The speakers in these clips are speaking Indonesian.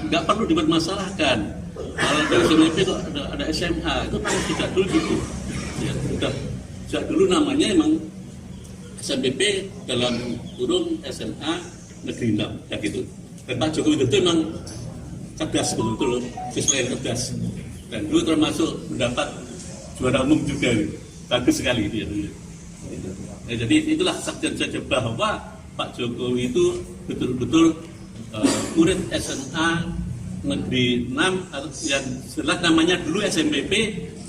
nggak perlu dipermasalahkan. Kalau dari SMP kok ada SMA, itu kan sejak dulu gitu. Ya, sudah sejak dulu namanya emang SMPP dalam kurung SMA Negeri 6, ya gitu. Dan Pak Jokowi itu memang cerdas betul-betul, siswa yang cerdas. Dan dulu termasuk mendapat juara umum juga, gitu. Bagus sekali dia dulu. Ya, jadi itulah saksian saja bahwa Pak Jokowi itu betul-betul murid SMA Negeri 6 yang setelah namanya dulu SMPP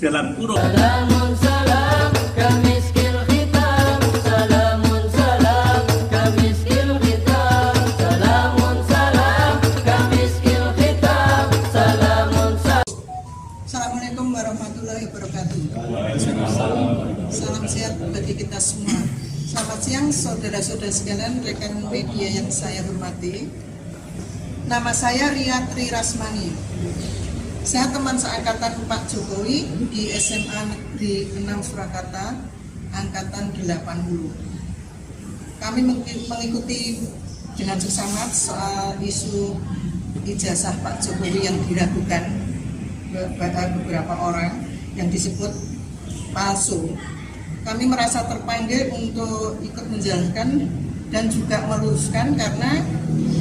dalam kurung. Salamun salam kamiskil hitam, salamun salam kamiskil hitam, salamun salam kamiskil hitam, salamun salam. Assalamualaikum warahmatullahi wabarakatuh. Salam sehat bagi kita semua. Selamat siang saudara-saudara sekalian, rekan media yang saya hormati. Nama saya Riyatri Rasmani. Saya teman seangkatan Pak Jokowi di SMA Negeri 6 Surakarta, angkatan 80. Kami mengikuti dengan seksama soal isu ijazah Pak Jokowi yang diragukan beberapa orang yang disebut palsu. Kami merasa terpanggil untuk ikut menjalankan dan juga meluruskan, karena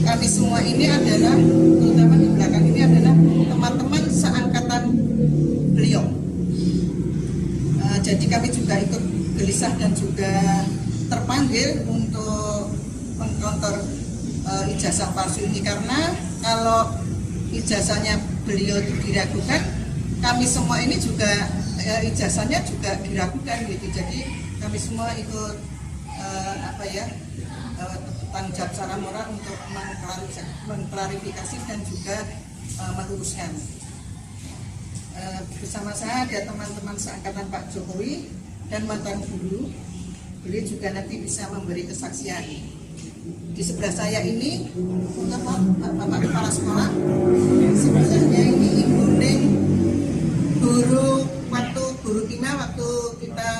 kami semua ini adalah, terutama di belakang ini adalah teman-teman seangkatan beliau. Jadi kami juga ikut gelisah dan juga terpanggil untuk mengkontor ijazah palsu ini, karena kalau ijazahnya beliau diragukan, kami semua ini juga ijazahnya juga diragukan gitu. Jadi kami semua ikut tanggung jawab secara moral untuk mengklarifikasi dan juga meluruskan. Bersama saya ada teman-teman seangkatan Pak Jokowi dan mantan guru. Beliau juga nanti bisa memberi kesaksian. Di sebelah saya ini Bapak Kepala Sekolah, sebelahnya ini Ibu Neng, guru kimia waktu kita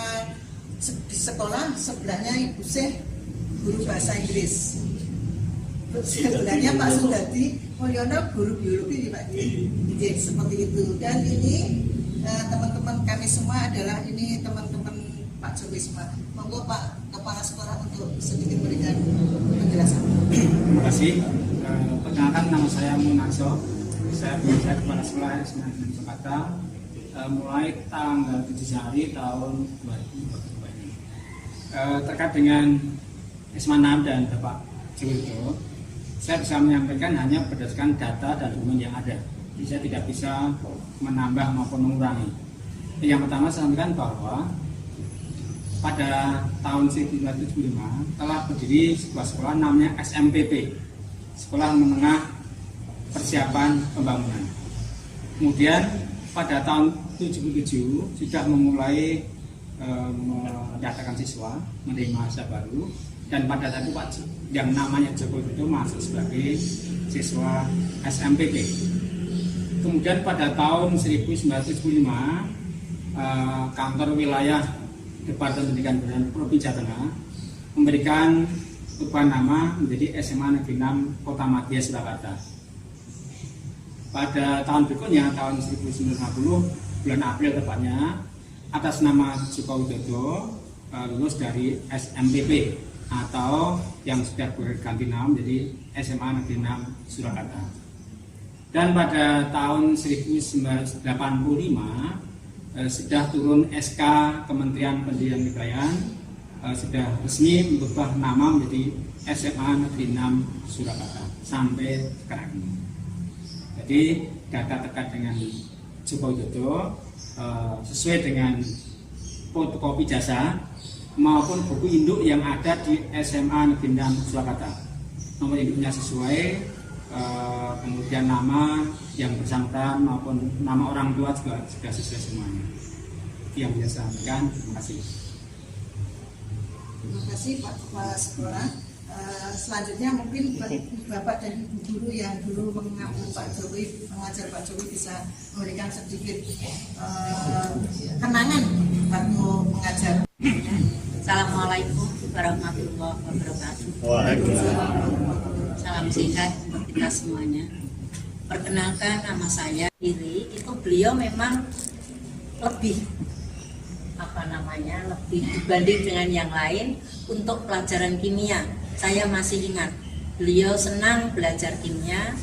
di sekolah, sebelahnya Ibu Syekh, guru bahasa Inggris. Sebelahnya Pak Sudadi Mulyono, guru biologi Pak. Jadi seperti itu. Dan ini teman-teman kami semua adalah ini teman-teman Pak Jokowi semua. Monggo Pak Kepala Sekolah untuk sedikit berikan penjelasan. Terima kasih. Perkenalkan, nama saya Munarso. Saya Kepala Sekolah SMA Negeri Jakarta. Mulai tanggal 7 Januari tahun 2022 ini. Terkait dengan SMA 6 dan Bapak Jokowi, saya bisa menyampaikan hanya berdasarkan data dan dokumen yang ada. Jadi saya tidak bisa menambah maupun mengurangi. Yang pertama, saya sampaikan bahwa pada tahun 1975 telah berdiri sebuah sekolah namanya SMPP, Sekolah Menengah Persiapan Pembangunan. Kemudian pada tahun 1977 sudah memulai mendaftarkan siswa, menerima mahasiswa baru, dan pada saat itu Pak yang namanya Jokowi itu masuk sebagai siswa SMPP. Kemudian pada tahun 1975 kantor wilayah Departemen Pendidikan dan Provinsi Jawa Tengah memberikan perubahan nama menjadi SMA Negeri 6 Kota Madya Surakarta. Pada tahun berikutnya, tahun 1950 bulan April tepatnya, atas nama Joko Widodo lulus dari SMPP atau yang sudah berganti nama menjadi SMA Negeri 6 Surakarta. Dan pada tahun 1985 sudah turun SK Kementerian Pendidikan dan Kebudayaan, sudah resmi berubah nama menjadi SMA Negeri 6 Surakarta sampai sekarang ini. Jadi data terkait dengan Joko Widodo sesuai dengan fotokopi jasa maupun buku induk yang ada di SMA Negeri 6 Surakarta. Nomor induknya sesuai, kemudian nama yang bersangkutan maupun nama orang tua juga sudah sesuai semuanya. Itu yang bisa saya sampaikan. Terima kasih. Terima kasih Pak Kepala Sekolah. Selanjutnya mungkin Bapak dan Ibu guru yang dulu mengajar Pak Jokowi bisa memberikan sedikit kenangan waktu mengajar. Assalamualaikum warahmatullahi wabarakatuh. Salam sehat untuk kita semuanya. Perkenalkan, nama saya Iri. Itu beliau memang lebih lebih dibanding dengan yang lain untuk pelajaran kimia. Saya masih ingat beliau senang belajar kimia,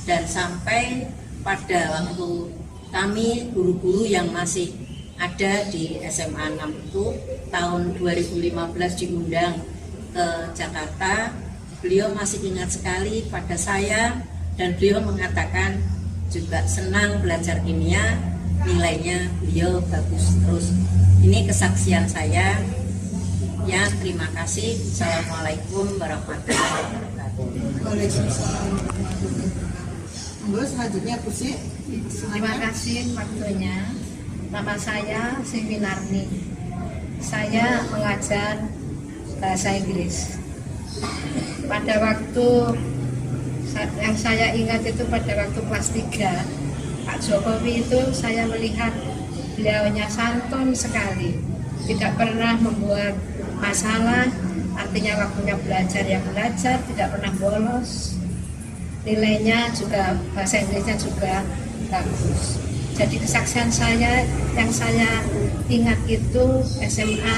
dan sampai pada waktu kami guru-guru yang masih ada di SMA 6 itu tahun 2015 diundang ke Jakarta, beliau masih ingat sekali pada saya, dan beliau mengatakan juga senang belajar kimia, nilainya beliau bagus terus. Ini kesaksian saya. Ya, terima kasih. Assalamualaikum warahmatullahi wabarakatuh. Waalaikumsalam warahmatullahi wabarakatuh. Monggo selanjutnya Bu Sri. Terima kasih waktunya. Nama saya Siti Narni. Saya mengajar bahasa Inggris. Pada waktu yang saya ingat itu pada waktu kelas 3, Pak Jokowi itu saya melihat beliaunya santun sekali, tidak pernah membuat masalah, artinya waktunya belajar ya belajar, tidak pernah bolos, nilainya juga, bahasa Inggrisnya juga bagus. Jadi kesaksian saya yang saya ingat itu SMA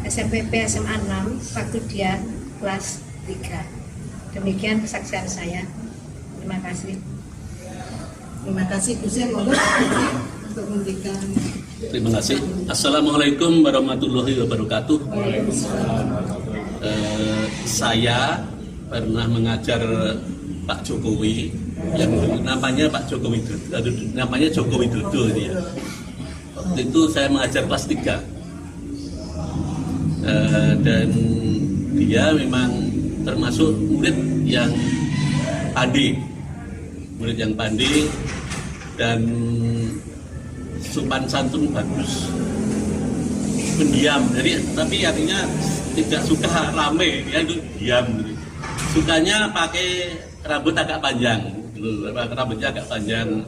6, SMPP SMA 6 waktu dia kelas 3. Demikian kesaksian saya. Terima kasih. Terima kasih Bu Sri. Monggo untuk memberikan. Terima kasih. Assalamualaikum warahmatullahi wabarakatuh. Saya pernah mengajar Pak Jokowi yang namanya Pak Jokowi, namanya Joko Widodo dia. Waktu itu saya mengajar kelas 3 dan dia memang termasuk murid yang pandai, dan sopan santun bagus, pendiam. Jadi tapi artinya tidak suka rame, dia itu diam. Gitu. Sukanya pakai rambut agak panjang, rambutnya agak panjang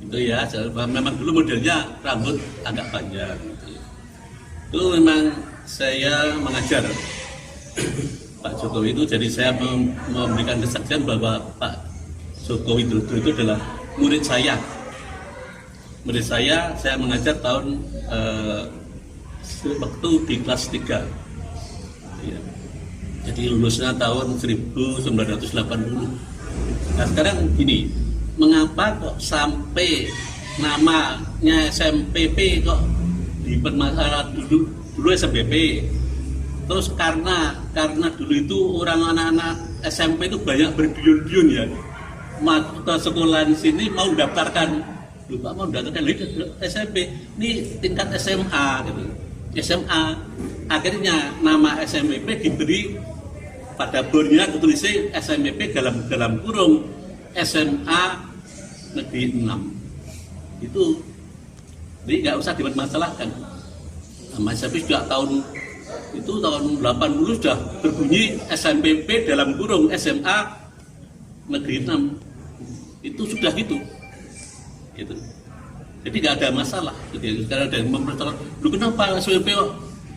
itu ya. Memang dulu modelnya rambut agak panjang. Gitu. Itu memang saya mengajar Pak Jokowi itu, jadi saya memberikan kesaksian bahwa Pak Jokowi itu adalah murid saya. Murid saya mengajar tahun waktu di kelas 3 ya. Jadi lulusnya tahun 1980. Nah sekarang gini, mengapa kok sampai namanya SMPP kok dipermasalahkan dulu SMPP? Terus karena dulu itu orang anak-anak SMP itu banyak berduyun-duyun ya, ke sekolah di sini mau daftarkan, lupa mau daftarkan SMP, ini tingkat SMA gitu. SMA akhirnya nama SMPP diberi pada bornya tulisnya SMPP dalam kurung SMA Negeri 6 itu, jadi nggak usah dipermasalahkan. Nama SMP juga tahun 80 sudah berbunyi SMPP dalam kurung SMA Negeri 6 itu sudah gitu. Jadi nggak ada masalah. Jadi sekarang ada yang mempersoalkan, lu kenapa SMPP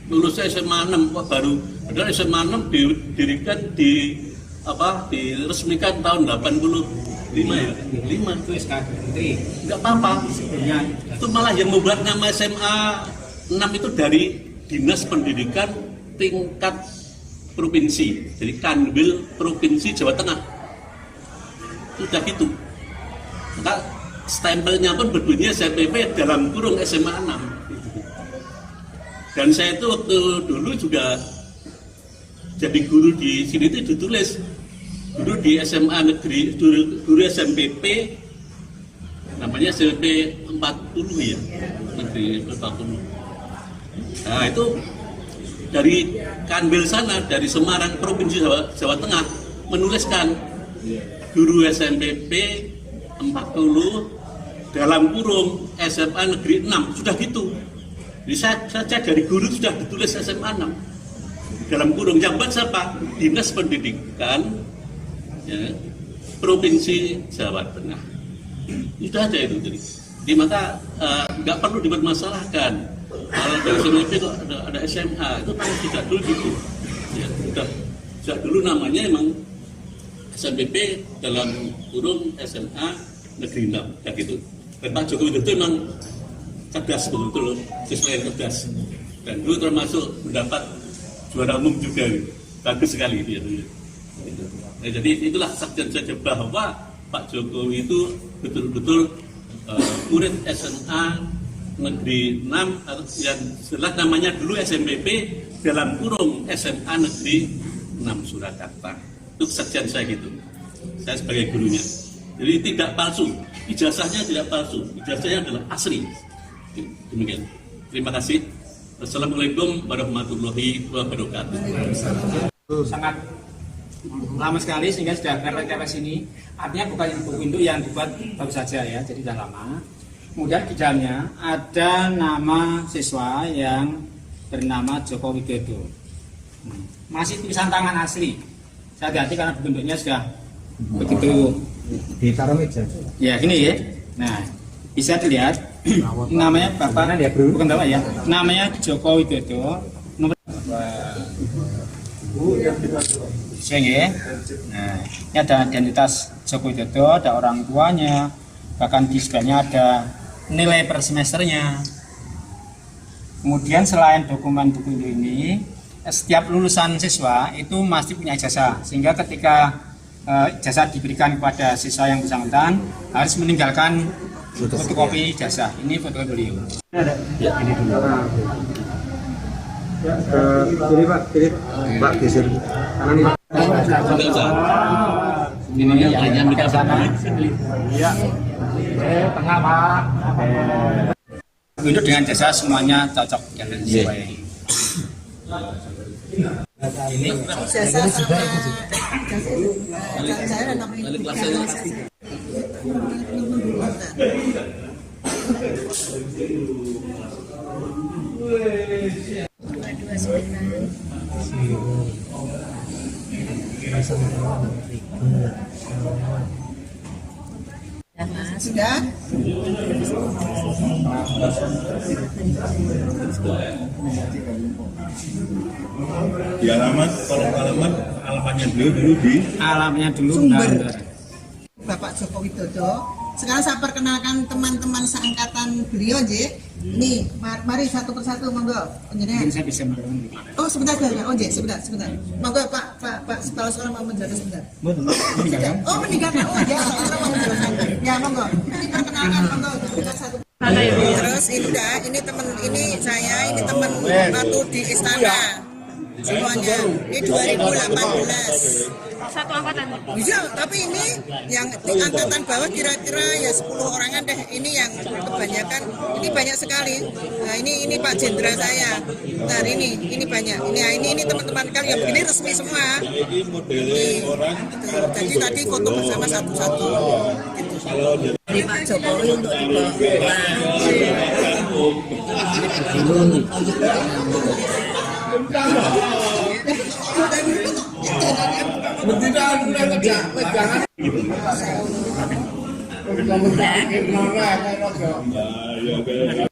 lulusnya SMA 6 kok baru? Padahal SMA 6 didirikan diresmikan tahun 85 ya. 5 Itu SK Menteri. Nggak apa-apa. Sebelumnya Itu malah yang membuat nama SMA 6 itu dari Dinas Pendidikan tingkat provinsi, jadi Kanwil Provinsi Jawa Tengah. Sudah gitu. Maka stempelnya pun berbunyi SMPP dalam kurung SMA 6. Dan saya itu waktu dulu juga jadi guru di sini itu ditulis guru di SMA Negeri, guru SMPP namanya SMP 40 ya, Negeri 40. Nah itu dari Kanwil sana, dari Semarang Provinsi Jawa Tengah menuliskan guru SMPP 40 dalam kurung SMA Negeri 6, sudah gitu. Jadi saja dari guru sudah ditulis SMA 6 dalam kurung. Yang buat siapa? Dinas Pendidikan ya, Provinsi Jawa Tengah. Itu aja itu. Jadi maka nggak perlu dipermasalahkan. Kalau dari SMP kok ada SMA, itu kan tidak dulu gitu. Ya, sudah dulu namanya emang SMPP dalam kurung SMA Negeri 6 kayak gitu. Dan Pak Joko Widodo memang cerdas betul-betul, sesuai yang cerdas. Dan dulu termasuk mendapat juara umum juga, gitu. Bagus sekali dia dulu. Gitu. Nah, jadi itulah saksian saja bahwa Pak Jokowi itu betul-betul murid SMA Negeri 6 atau yang setelah namanya dulu SMPP dalam kurung SMA Negeri 6 Surakarta. Itu kesaksian saya gitu. Saya sebagai gurunya. Jadi tidak palsu, ijazahnya tidak palsu, ijazahnya adalah asli. Demikian. Terima kasih. Assalamualaikum warahmatullahi wabarakatuh. Sangat lama sekali sehingga sudah kepes ini. Artinya bukan buku induk yang dibuat baru saja ya, jadi sudah lama. Kemudian di dalamnya ada nama siswa yang bernama Joko Widodo. Masih tulisan tangan asli. Saya hati karena bentuknya sudah begitu ditaruh meja. ya gini ya. Nah, bisa dilihat namanya Bapak bukan Bapak ya. Namanya Joko Widodo. Nomor ya. Nah, ini ada identitas Joko Widodo, ada orang tuanya, bahkan di sebelahnya ada nilai per semesternya. Kemudian selain dokumen buku ini, setiap lulusan siswa itu masih punya ijazah, sehingga ketika ijazah diberikan kepada siswa yang bersangkutan harus meninggalkan fotokopi ijazah. Ini fotokopi beliau. Ya, ini dulu. Ya, kiri Pak, kiri Pak, geser kanan Pak. Tidak usah. Ini yang mereka sana. Iya. Tengah Pak. Hidup dengan jasa semuanya cocok ya, dan sesuai. Ini Jasa sama saya dan namanya Balik kelasnya. sudah. Di alamat, kolom alamatnya dulu di alamnya dulu Sumber. benar. Bapak Joko Widodo. Sekarang saya perkenalkan teman-teman seangkatan beliau, J. Nih, mari satu persatu, monggo. Penjenengan. Mungkin saya bisa merenung. Oh, sebentar. Oh, J, sebentar. Monggo, Pak, kepala sekolah mau menjelaskan sebentar. Oh, meninggalkan. Oh, ya, sekarang mau menjelaskan. Ya, monggo. Ini perkenalkan, monggo. Satu. Terus ini teman ini teman waktu di istana. Semuanya. Ini 2018. Satu angkatan. Bisa, tapi ini yang di angkatan bawah kira-kira ya 10 orangan deh. Ini yang kebanyakan, ini banyak sekali. Nah, ini Pak Jenderal saya. Nah, ini banyak. Ini teman-teman kalian yang begini resmi semua. ini modelnya orang Gitu. Jadi tadi foto bersama satu-satu. Gitu. Ini Pak Jokowi untuk dibawa ya,